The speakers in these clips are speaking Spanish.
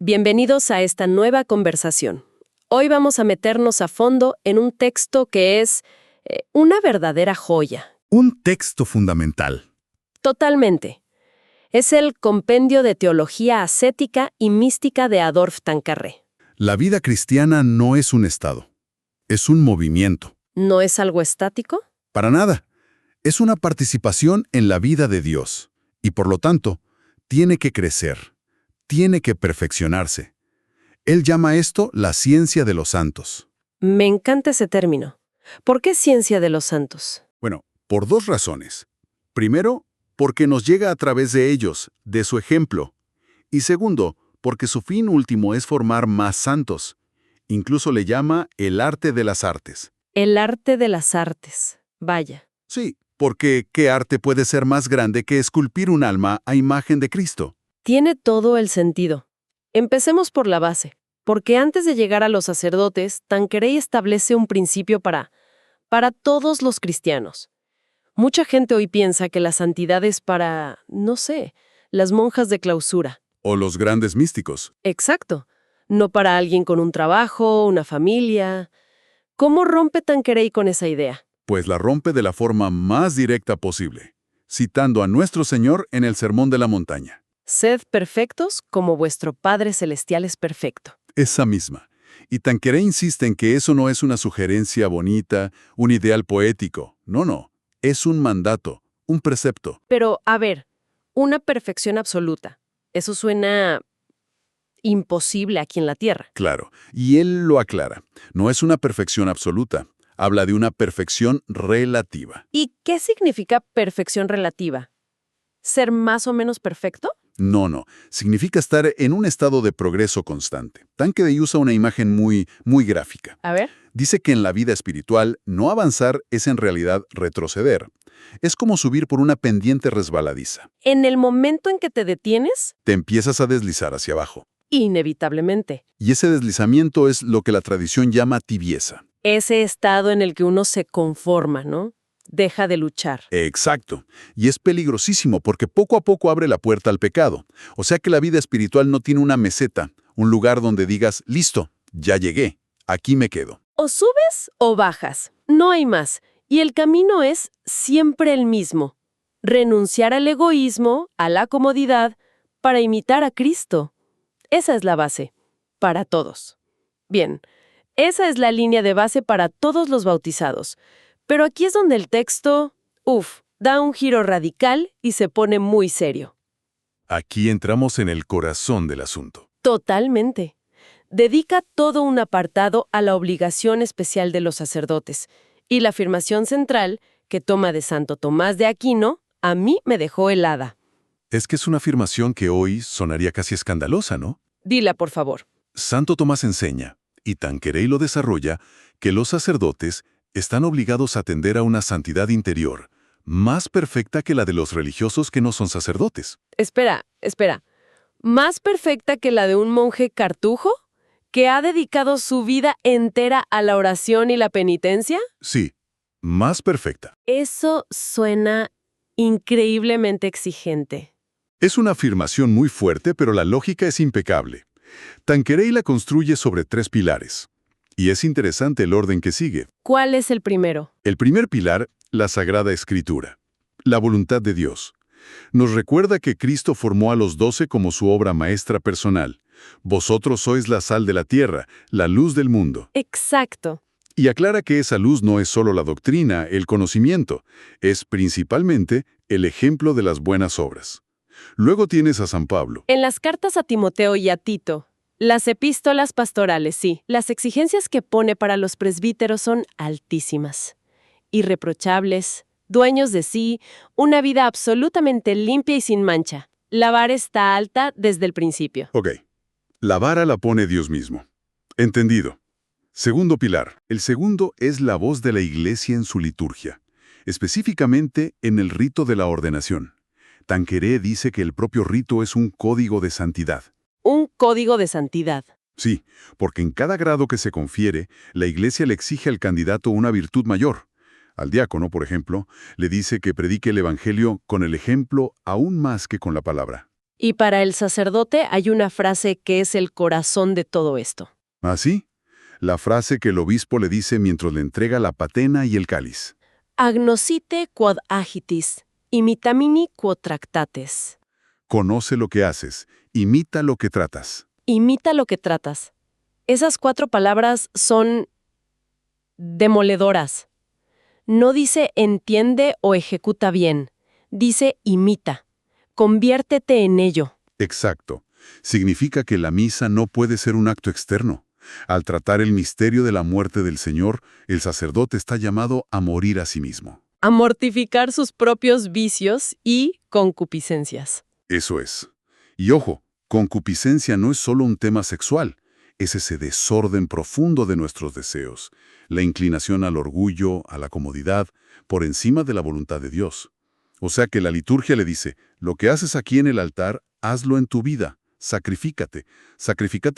Bienvenidos a esta nueva conversación. Hoy vamos a meternos a fondo en un texto que es una verdadera joya. Un texto fundamental. Totalmente. Es el Compendio de Teología Ascética y Mística de Adolphe Tanqueray. La vida cristiana no es un estado, es un movimiento. ¿No es algo estático? Para nada. Es una participación en la vida de Dios y, por lo tanto, tiene que crecer, tiene que perfeccionarse. Él llama esto la ciencia de los santos. Me encanta ese término. ¿Por qué ciencia de los santos? Bueno, por dos razones. Primero, porque nos llega a través de ellos, de su ejemplo. Y segundo, porque su fin último es formar más santos. Incluso le llama el arte de las artes. El arte de las artes. Vaya. Sí, porque ¿qué arte puede ser más grande que esculpir un alma a imagen de Cristo? Tiene todo el sentido. Empecemos por la base, porque antes de llegar a los sacerdotes, Tanqueray establece un principio para todos los cristianos. Mucha gente hoy piensa que la santidad es para, no sé, las monjas de clausura. O los grandes místicos. Exacto. No para alguien con un trabajo, una familia. ¿Cómo rompe Tanqueray con esa idea? Pues la rompe de la forma más directa posible, citando a nuestro Señor en el Sermón de la Montaña. Sed perfectos como vuestro Padre Celestial es perfecto. Esa misma. Y Tanqueray insiste en que eso no es una sugerencia bonita, un ideal poético. No. Es un mandato, un precepto. Pero, a ver, una perfección absoluta. Eso suena imposible aquí en la Tierra. Claro. Y él lo aclara. No es una perfección absoluta. Habla de una perfección relativa. ¿Y qué significa perfección relativa? ¿Ser más o menos perfecto? No. Significa estar en un estado de progreso constante. Tanqueray usa una imagen muy gráfica. A ver. Dice que en la vida espiritual, no avanzar es en realidad retroceder. Es como subir por una pendiente resbaladiza. En el momento en que te detienes, Te empiezas a deslizar hacia abajo. inevitablemente. Y ese deslizamiento es lo que la tradición llama tibieza. Ese estado en el que uno se conforma, ¿no? Deja de luchar. Exacto. Y es peligrosísimo porque poco a poco abre la puerta al pecado. O sea que la vida espiritual no tiene una meseta, un lugar donde digas, listo, ya llegué, aquí me quedo. O subes o bajas. No hay más. Y el camino es siempre el mismo. Renunciar al egoísmo, a la comodidad, para imitar a Cristo. Esa es la base. Para todos. Bien, esa es la línea de base para todos los bautizados. Pero aquí es donde el texto, da un giro radical y se pone muy serio. Aquí entramos en el corazón del asunto. Totalmente. Dedica todo un apartado a la obligación especial de los sacerdotes. Y la afirmación central, que toma de Santo Tomás de Aquino, a mí me dejó helada. Es que es una afirmación que hoy sonaría casi escandalosa, ¿no? Dila, por favor. Santo Tomás enseña, y Tanqueray lo desarrolla, que los sacerdotes están obligados a atender a una santidad interior, más perfecta que la de los religiosos que no son sacerdotes. Espera. ¿Más perfecta que la de un monje cartujo? ¿Que ha dedicado su vida entera a la oración y la penitencia? Sí, más perfecta. Eso suena increíblemente exigente. Es una afirmación muy fuerte, pero la lógica es impecable. Tanqueray la construye sobre 3 pilares. Y es interesante el orden que sigue. ¿Cuál es el primero? El primer pilar, la Sagrada Escritura, la voluntad de Dios. Nos recuerda que Cristo formó a los 12 como su obra maestra personal. Vosotros sois la sal de la tierra, la luz del mundo. Exacto. Y aclara que esa luz no es solo la doctrina, el conocimiento, es principalmente el ejemplo de las buenas obras. Luego tienes a San Pablo. En las cartas a Timoteo y a Tito, las epístolas pastorales, sí, las exigencias que pone para los presbíteros son altísimas, irreprochables, dueños de sí, una vida absolutamente limpia y sin mancha. La vara está alta desde el principio. Ok, la vara la pone Dios mismo. Entendido. Segundo pilar. El segundo es la voz de la Iglesia en su liturgia, específicamente en el rito de la ordenación. Tanqueray dice que el propio rito es un código de santidad. Un código de santidad. Sí, porque en cada grado que se confiere, la Iglesia le exige al candidato una virtud mayor. Al diácono, por ejemplo, le dice que predique el Evangelio con el ejemplo aún más que con la palabra. Y para el sacerdote hay una frase que es el corazón de todo esto. ¿Así? La frase que el obispo le dice mientras le entrega la patena y el cáliz. Agnosite quod agitis, imitamini quod tractates. Conoce lo que haces, imita lo que tratas. Imita lo que tratas. Esas 4 palabras son demoledoras. No dice entiende o ejecuta bien. Dice imita. Conviértete en ello. Exacto. Significa que la misa no puede ser un acto externo. Al tratar el misterio de la muerte del Señor, el sacerdote está llamado a morir a sí mismo. A mortificar sus propios vicios y concupiscencias. Eso es. Y ojo, concupiscencia no es solo un tema sexual, es ese desorden profundo de nuestros deseos, la inclinación al orgullo, a la comodidad, por encima de la voluntad de Dios. O sea que la liturgia le dice, lo que haces aquí en el altar, hazlo en tu vida, sacrifícate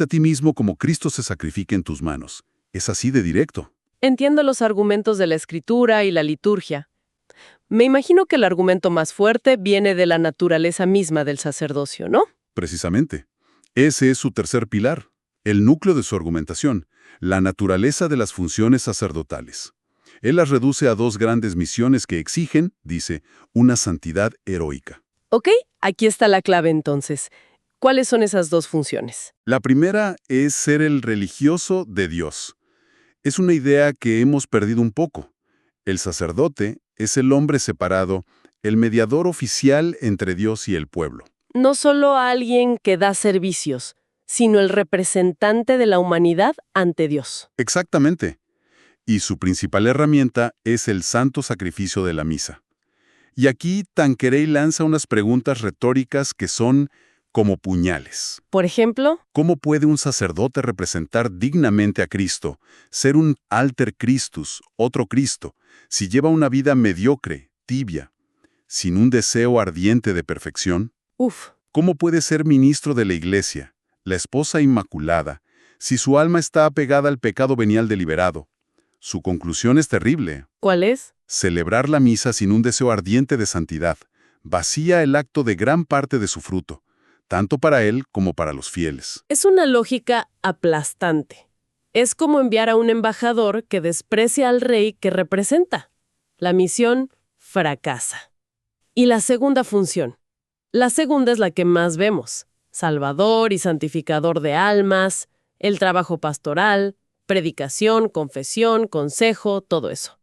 a ti mismo como Cristo se sacrifica en tus manos. Es así de directo. Entiendo los argumentos de la escritura y la liturgia. Me imagino que el argumento más fuerte viene de la naturaleza misma del sacerdocio, ¿no? Precisamente. Ese es su tercer pilar, el núcleo de su argumentación, la naturaleza de las funciones sacerdotales. Él las reduce a 2 grandes misiones que exigen, dice, una santidad heroica. Ok, aquí está la clave entonces. ¿Cuáles son esas 2 funciones? La primera es ser el religioso de Dios. Es una idea que hemos perdido un poco. El sacerdote es el hombre separado, el mediador oficial entre Dios y el pueblo. No solo alguien que da servicios, sino el representante de la humanidad ante Dios. Exactamente. Y su principal herramienta es el santo sacrificio de la misa. Y aquí Tanqueray lanza unas preguntas retóricas que son como puñales. Por ejemplo, ¿Cómo puede un sacerdote representar dignamente a Cristo, ser un alter Christus, otro Cristo, si lleva una vida mediocre, tibia, sin un deseo ardiente de perfección? ¿Cómo puede ser ministro de la Iglesia, la esposa inmaculada, si su alma está apegada al pecado venial deliberado? Su conclusión es terrible. ¿cuál es? Celebrar la misa sin un deseo ardiente de santidad vacía el acto de gran parte de su fruto, tanto para él como para los fieles. Es una lógica aplastante. Es como enviar a un embajador que desprecia al rey que representa. La misión fracasa. Y la segunda función. La segunda es la que más vemos. Salvador y santificador de almas, el trabajo pastoral, predicación, confesión, consejo, todo eso.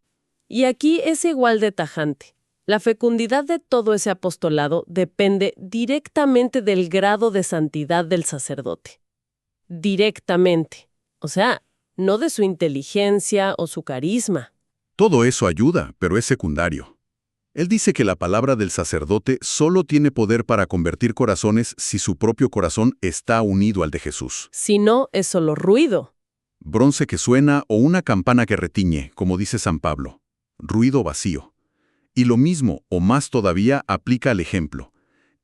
Y aquí es igual de tajante. La fecundidad de todo ese apostolado depende directamente del grado de santidad del sacerdote. Directamente. O sea, no de su inteligencia o su carisma. Todo eso ayuda, pero es secundario. Él dice que la palabra del sacerdote solo tiene poder para convertir corazones si su propio corazón está unido al de Jesús. Si no, es solo ruido. Bronce que suena o una campana que retiñe, como dice San Pablo. Ruido vacío. Y lo mismo, o más todavía, aplica al ejemplo.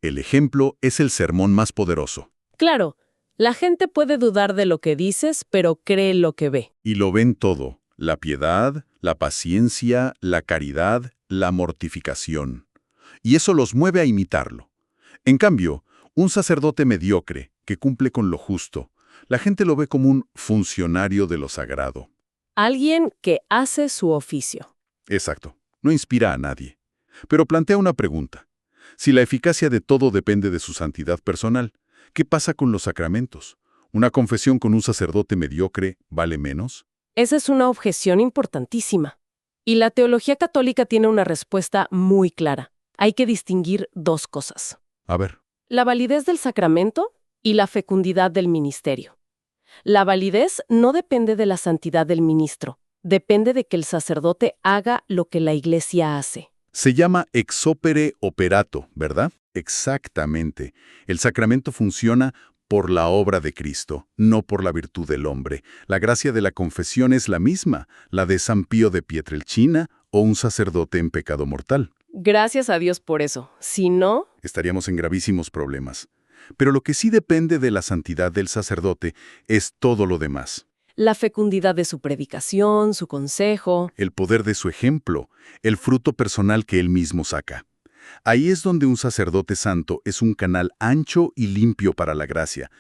El ejemplo es el sermón más poderoso. Claro, la gente puede dudar de lo que dices, pero cree lo que ve. Y lo ven todo. La piedad, la paciencia, la caridad, la mortificación. Y eso los mueve a imitarlo. En cambio, un sacerdote mediocre, que cumple con lo justo, la gente lo ve como un funcionario de lo sagrado. Alguien que hace su oficio. Exacto. No inspira a nadie. Pero plantea una pregunta. Si la eficacia de todo depende de su santidad personal, ¿qué pasa con los sacramentos? ¿Una confesión con un sacerdote mediocre vale menos? Esa es una objeción importantísima. Y la teología católica tiene una respuesta muy clara. Hay que distinguir 2 cosas. A ver. La validez del sacramento y la fecundidad del ministerio. La validez no depende de la santidad del ministro. Depende de que el sacerdote haga lo que la Iglesia hace. Se llama ex opere operato, ¿verdad? Exactamente. El sacramento funciona por la obra de Cristo, no por la virtud del hombre. La gracia de la confesión es la misma, la de San Pío de Pietrelcina o un sacerdote en pecado mortal. Gracias a Dios por eso. Si no, estaríamos en gravísimos problemas. Pero lo que sí depende de la santidad del sacerdote es todo lo demás. la fecundidad de su predicación, su consejo. El poder de su ejemplo, el fruto personal que él mismo saca. Ahí es donde un sacerdote santo es un canal ancho y limpio para la gracia.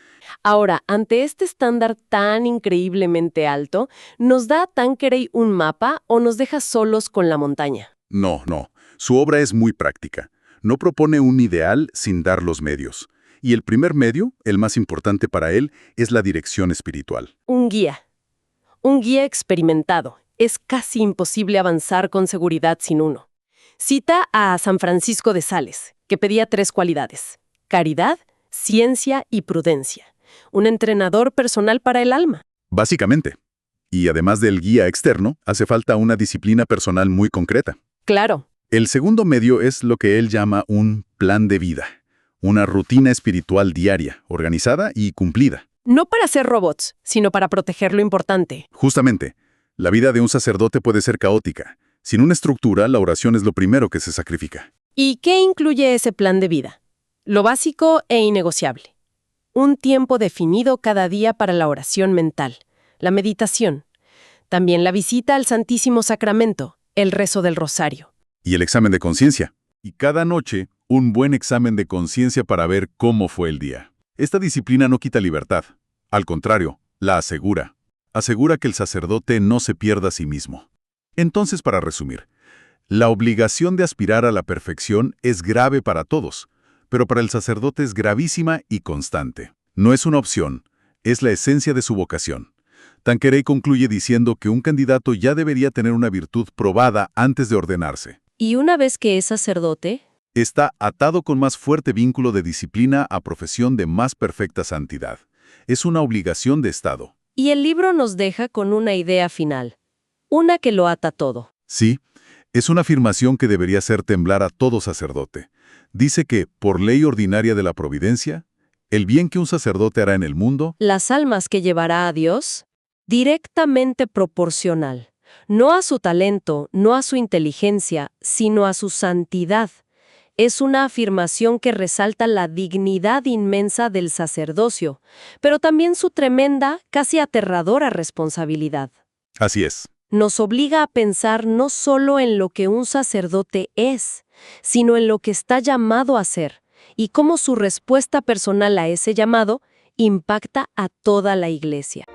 Ahora, ante este estándar tan increíblemente alto, ¿nos da Tanqueray un mapa o nos deja solos con la montaña? No, no. Su obra es muy práctica. No propone un ideal sin dar los medios. Y el primer medio, el más importante para él, es la dirección espiritual. Un guía experimentado. Es casi imposible avanzar con seguridad sin uno. Cita a San Francisco de Sales, que pedía 3 cualidades: caridad, ciencia y prudencia. Un entrenador personal para el alma. Básicamente. Y además del guía externo, hace falta una disciplina personal muy concreta. Claro. El segundo medio es lo que él llama un plan de vida, una rutina espiritual diaria, organizada y cumplida. No para ser robots, sino para proteger lo importante. Justamente, la vida de un sacerdote puede ser caótica. Sin una estructura, la oración es lo primero que se sacrifica. ¿Y qué incluye ese plan de vida? Lo básico e innegociable. Un tiempo definido cada día para la oración mental, la meditación. También la visita al Santísimo Sacramento, el rezo del rosario. Y el examen de conciencia. Y cada noche, un buen examen de conciencia para ver cómo fue el día. Esta disciplina no quita libertad. Al contrario, la asegura. Asegura que el sacerdote no se pierda a sí mismo. Entonces, para resumir, la obligación de aspirar a la perfección es grave para todos, pero para el sacerdote es gravísima y constante. No es una opción, es la esencia de su vocación. Tanqueray concluye diciendo que un candidato ya debería tener una virtud probada antes de ordenarse. Y una vez que es sacerdote, Está atado con más fuerte vínculo de disciplina a profesión de más perfecta santidad. Es una obligación de Estado. y el libro nos deja con una idea final, una que lo ata todo. Sí, es una afirmación que debería hacer temblar a todo sacerdote. Dice que, por ley ordinaria de la providencia, el bien que un sacerdote hará en el mundo, Las almas que llevará a Dios, directamente proporcional, no a su talento, no a su inteligencia, sino a su santidad. Es una afirmación que resalta la dignidad inmensa del sacerdocio, pero también su tremenda, casi aterradora responsabilidad. así es. Nos obliga a pensar no solo en lo que un sacerdote es, sino en lo que está llamado a ser, y cómo su respuesta personal a ese llamado impacta a toda la Iglesia.